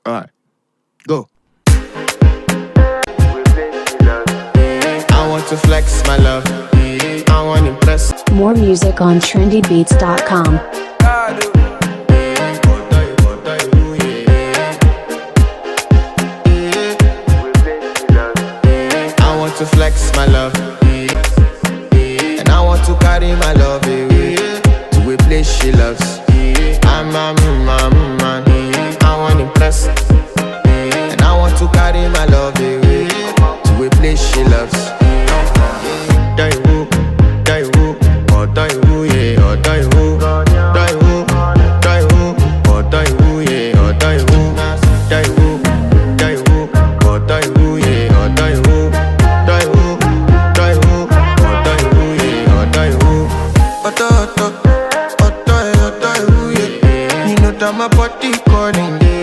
Alright, go. I want to flex my love. I want to impress. More music on trendybeats.com. I want to flex my love. And I want to carry my love away to a place she loves. I'm a man. I want to impress. And I want to carry my love away to a place she loves. Die woo, oh die woo, yeah, oh die woo, die woo, oh die woo, yeah, oh die woo, oh die woo, yeah, oh die woo, oh die woo, yeah, oh die woo. Oh die woo, yeah. You know that my body calling.